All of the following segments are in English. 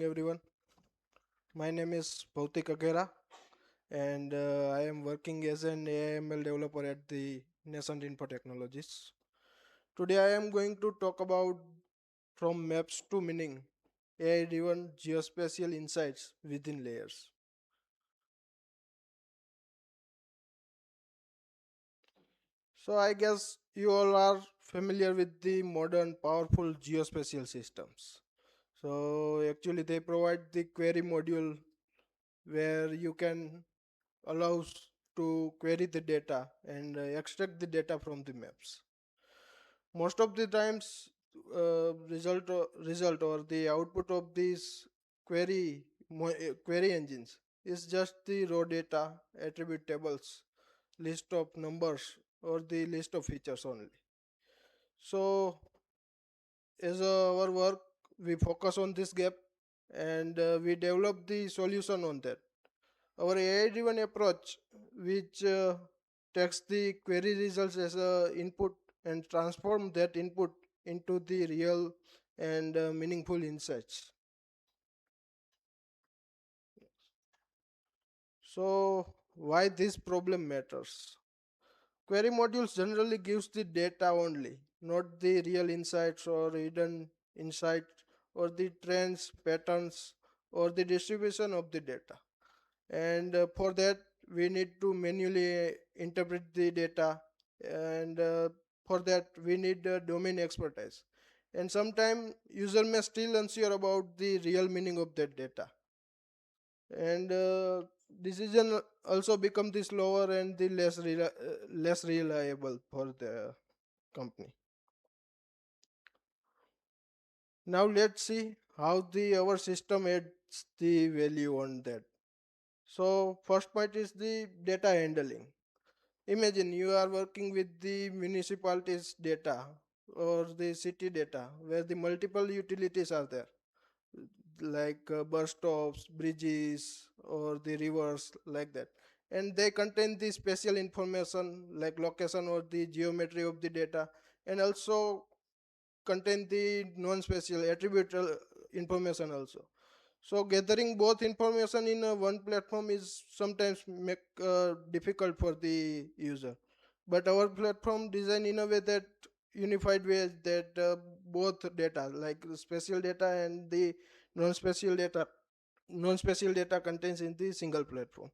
Everyone. My name is Bhautik Aghera and I am working as an AIML developer at the Nation Info Technologies. Today I am going to talk about from maps to meaning AI-driven geospatial insights within layers. So I guess you all are familiar with the modern powerful geospatial systems. So actually they provide the query module where you can allows to query the data and extract the data from the maps. Most of the times, result or the output of these query engines is just the raw data, attribute tables, list of numbers, or the list of features only. So, as our work, we focus on this gap and we develop the solution on that. Our AI-driven approach, which takes the query results as a input and transform that input into the real and meaningful insights. So, why this problem matters? Query modules generally gives the data only, not the real insights or hidden insights or the trends, patterns, or the distribution of the data. And for that we need to manually interpret the data, and for that we need domain expertise, and sometimes user may still unsure about the real meaning of that data, and decision also become the slower and the less reliable for the company. Now let's see how the our system adds the value on that. So first point is the data handling. Imagine you are working with the municipality's data or the city data where the multiple utilities are there, like bus stops, bridges, or the rivers, like that. And they contain the special information like location or the geometry of the data, and also contain the non-spatial attributable information also. So gathering both information in one platform is sometimes make difficult for the user, but our platform designed in a way that unified way that both data like the spatial data and the non-spatial data non-spatial data contains in the single platform.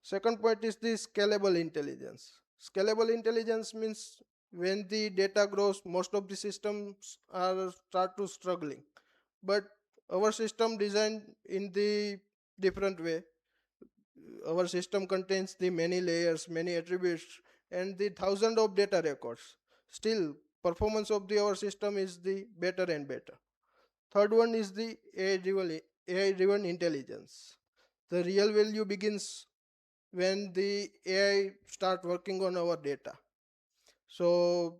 Second point is the scalable intelligence. Scalable intelligence means when the data grows, most of the systems are start to struggling. But our system designed in the different way. Our system contains the many layers, many attributes, and the thousand of data records. Still, performance of the our system is the better and better. Third one is the AI-driven intelligence. The real value begins when the AI start working on our data. So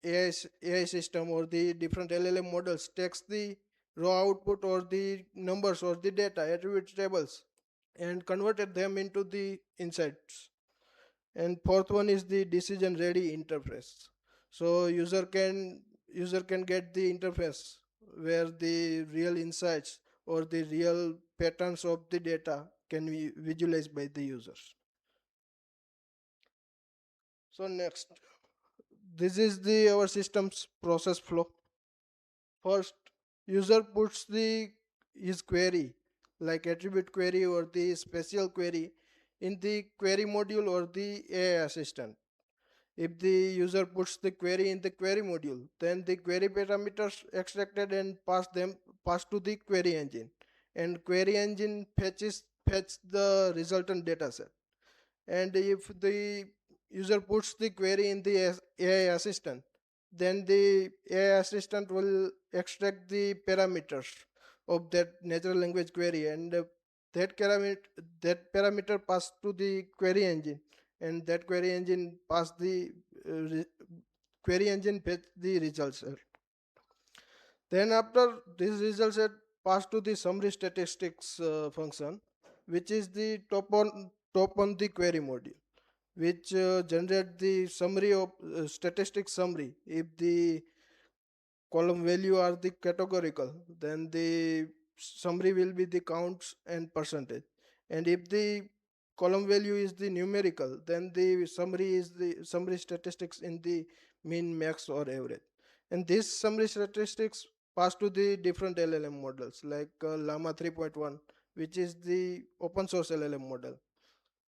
AI system or the different LLM models takes the raw output or the numbers or the data attribute tables and converted them into the insights. And fourth one is the decision ready interface. So user can get the interface where the real insights or the real patterns of the data can be visualized by the users. So next, this is the our system's process flow. First, user puts the his query like attribute query or the special query in the query module or the AI assistant. If the user puts the query in the query module, then the query parameters extracted and passed to the query engine, and query engine fetch the resultant data set. And if the user puts the query in the AI assistant, then the AI assistant will extract the parameters of that natural language query, and that parameter pass to the query engine, and that query engine pass the query engine fetch the results. Then after this result set pass to the summary statistics function, which is the top on the query module, which generate the summary of statistic summary. If the column value are the categorical, then the summary will be the counts and percentage. And if the column value is the numerical, then the summary is the summary statistics in the mean, max, or average. And this summary statistics pass to the different LLM models like Llama 3.1, which is the open source LLM model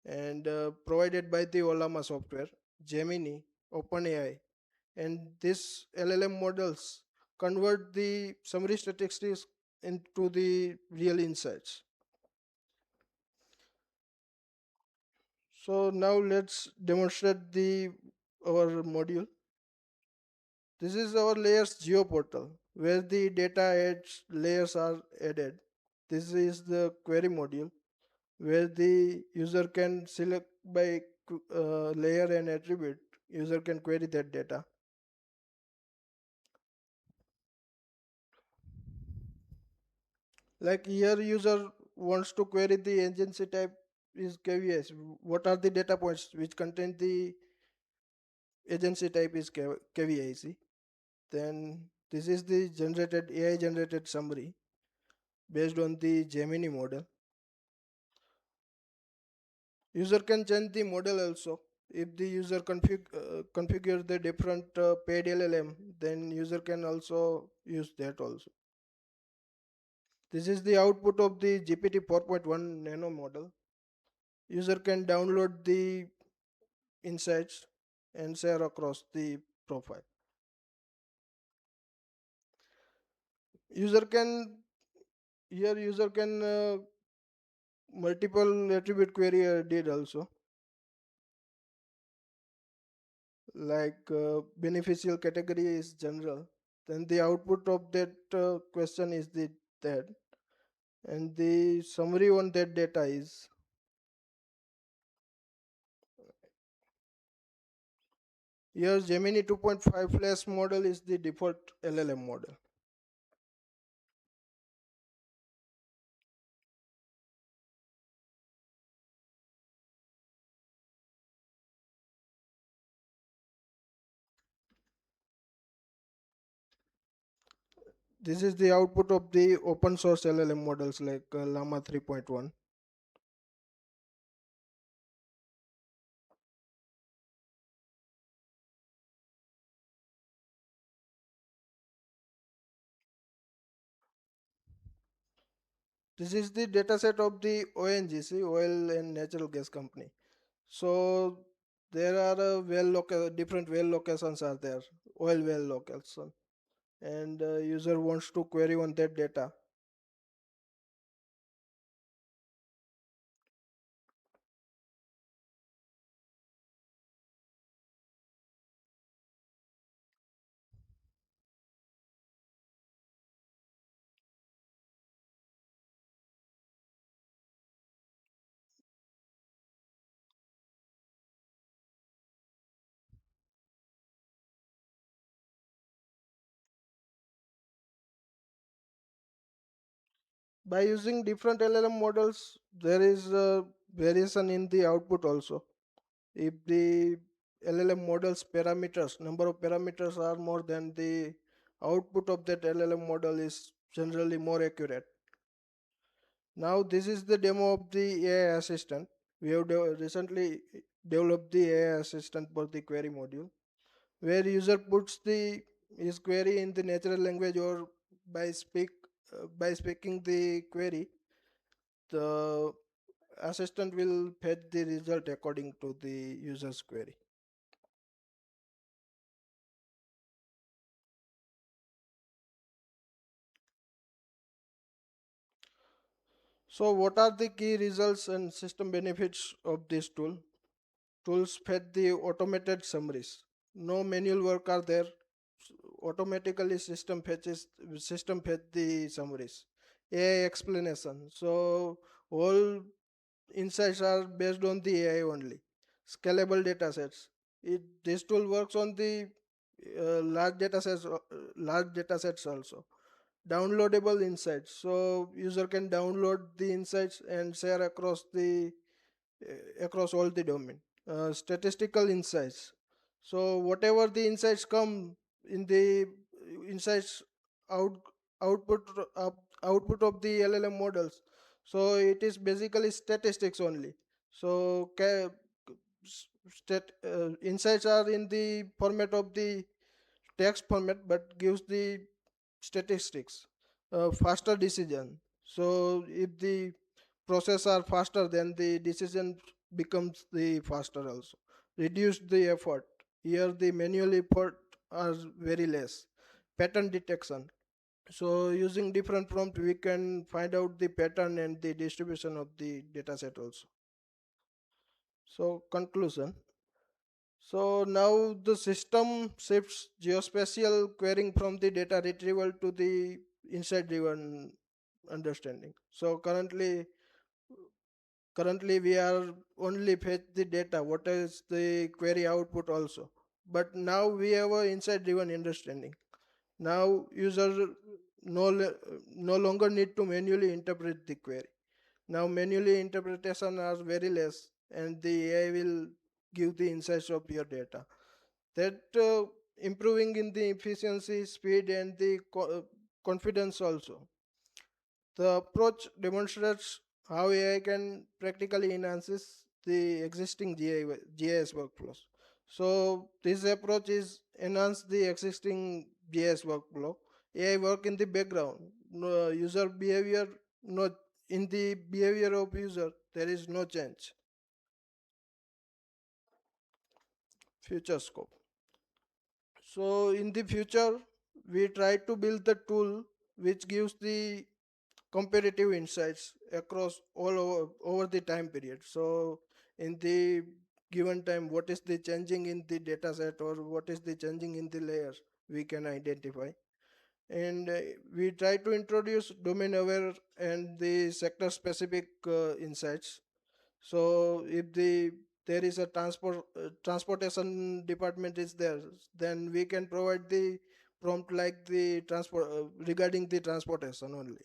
and provided by the Olama software, Gemini, OpenAI, and this LLM models convert the summary statistics into the real insights. So now let's demonstrate the our module. This is our layers geo portal where the data adds layers are added. This is the query module where the user can select by layer and attribute. User can query that data. Like here user wants to query the agency type is KVS. What are the data points which contain the agency type is KVIC. Then this is the generated AI generated summary based on the Gemini model. User can change the model also. If the user configure the different paid LLM, then user can also use that also. This is the output of the GPT 4.1 nano model. User can download the insights and share across the profile. User can here user can multiple attribute query did also like beneficial category is general. Then the output of that question is the that and the summary on that data is here Gemini 2.5 flash model is the default LLM model. This is the output of the open source LLM models like Llama 3.1. This is the dataset of the ONGC, Oil and Natural Gas Company. So there are different well locations are there, oil well location, and user wants to query on that data. By using different LLM models, there is a variation in the output also. If the LLM models parameters, number of parameters are more than the output of that LLM model is generally more accurate. Now this is the demo of the AI assistant. We have recently developed the AI assistant for the query module, where user puts the his query in the natural language or by by speaking the query, the assistant will fetch the result according to the user's query. So what are the key results and system benefits of this tool? Tools fetch the automated summaries. No manual work are there. Automatically system fetch the summaries. AI explanation. So all insights are based on the AI only. Scalable data sets. This tool works on the large data sets also. Downloadable insights. So user can download the insights and share across all the domain. Statistical insights. So whatever the insights come in the insights out output output of the LLM models. So it is basically statistics only. So insights are in the format of the text format, but gives the statistics, faster decision. So if the process are faster, then the decision becomes the faster also. Reduce the effort. Here the manual effort are very less. Pattern detection. So using different prompt, we can find out the pattern and the distribution of the dataset also. So conclusion. So now the system shifts geospatial querying from the data retrieval to the insight driven understanding. So currently we are only fetch the data, what is the query output also. But now we have a insight driven understanding. Now user no, no longer need to manually interpret the query. Now manually interpretation are very less and the AI will give the insights of your data. That improving in the efficiency, speed and the confidence also. The approach demonstrates how AI can practically enhances the existing GIS workflows. So this approach is enhance the existing GIS workflow. AI work in the background. No, user behavior, no, in the behavior of user there is no change. Future scope. So in the future, we try to build the tool which gives the comparative insights across over the time period. So in the given time, what is the changing in the data set or what is the changing in the layers we can identify. And we try to introduce domain aware and the sector specific insights. So if there is a transportation department is there, then we can provide the prompt like the transport regarding the transportation only.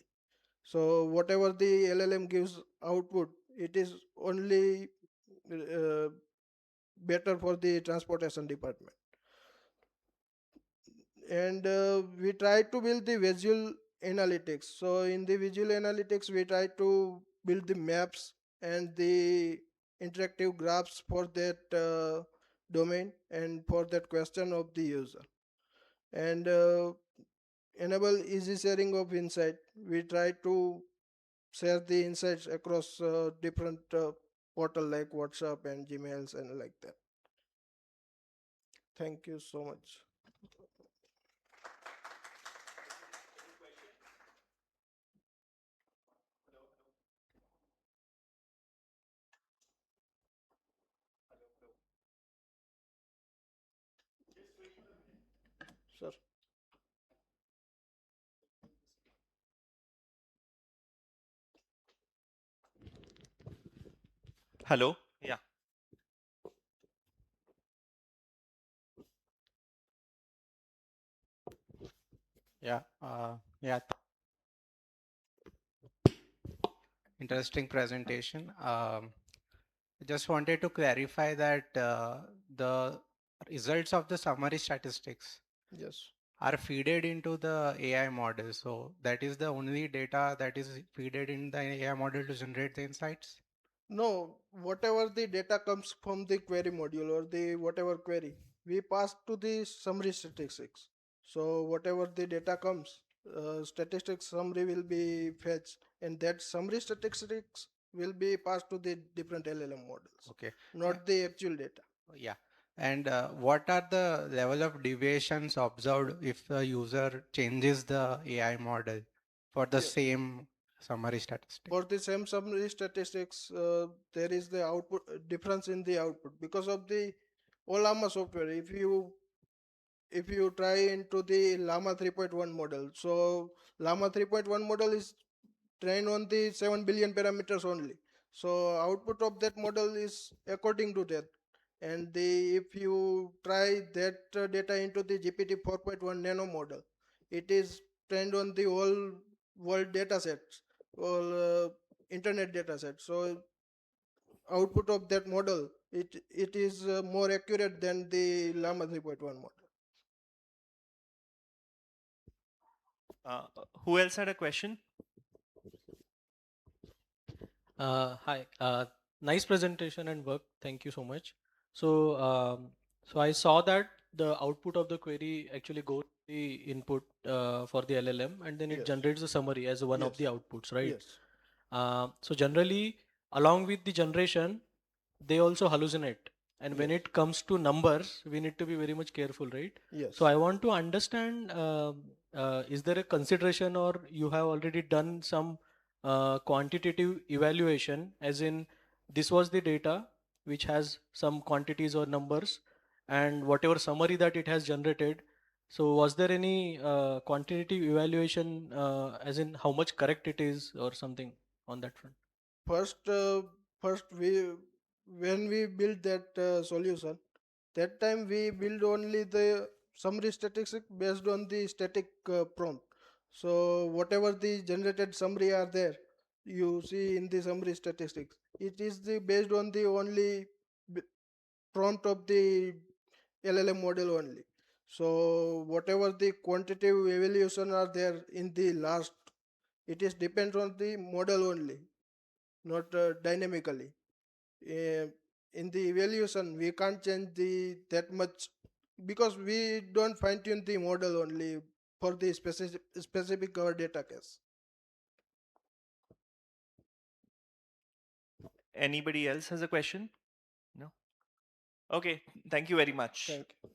So whatever the LLM gives output, it is only uh, better for the transportation department. And we try to build the visual analytics. So in the visual analytics, we try to build the maps and the interactive graphs for that domain and for that question of the user. And enable easy sharing of insight. We try to share the insights across different portal like WhatsApp and Gmails and like that. Thank you so much. Sir. Hello. Yeah. Yeah, yeah. Interesting presentation. I just wanted to clarify that the results of the summary statistics Yes. are feeded into the AI model. So that is the only data that is feeded in the AI model to generate the insights. No, whatever the data comes from the query module or the whatever query, we pass to the summary statistics. So whatever the data comes, statistics summary will be fetched, and that summary statistics will be passed to the different LLM models, Okay. not the actual data. Yeah. And what are the level of deviations observed if the user changes the AI model for the Yes. same summary statistic? For the same summary statistics, there is the output difference in the output because of the Olama software. If you try into the Llama 3.1 model, so Llama 3.1 model is trained on the 7 billion parameters only. So output of that model is according to that. And if you try that data into the GPT 4.1 nano model, it is trained on the whole world data sets, all internet data sets. So output of that model, it is more accurate than the Llama 3.1 model. Who else had a question? Hi. Nice presentation and work. Thank you so much. So, so I saw that the output of the query actually goes to the input for the LLM, and then it Yes, generates the summary as one of the yes, outputs, right? yes, So generally, along with the generation, they also hallucinate. And when yes, it comes to numbers, we need to be very much careful, right? So yes. I want to understand, is there a consideration or you have already done some quantitative evaluation, as in this was the data which has some quantities or numbers, and whatever summary that it has generated. So was there any quantitative evaluation, as in how much correct it is or something on that front? First, first we when we build that solution, that time we build only the summary statistics based on the static prompt. So whatever the generated summary are there, you see in the summary statistics, it is the based on the only b- prompt of the LLM model only. So whatever the quantitative evaluation are there in the last, it is depends on the model only, not dynamically. Uh, in the evaluation, we can't change the that much because we don't fine tune the model only for the specific our data case. Anybody else has a question? No? Okay, thank you very much. Thank you.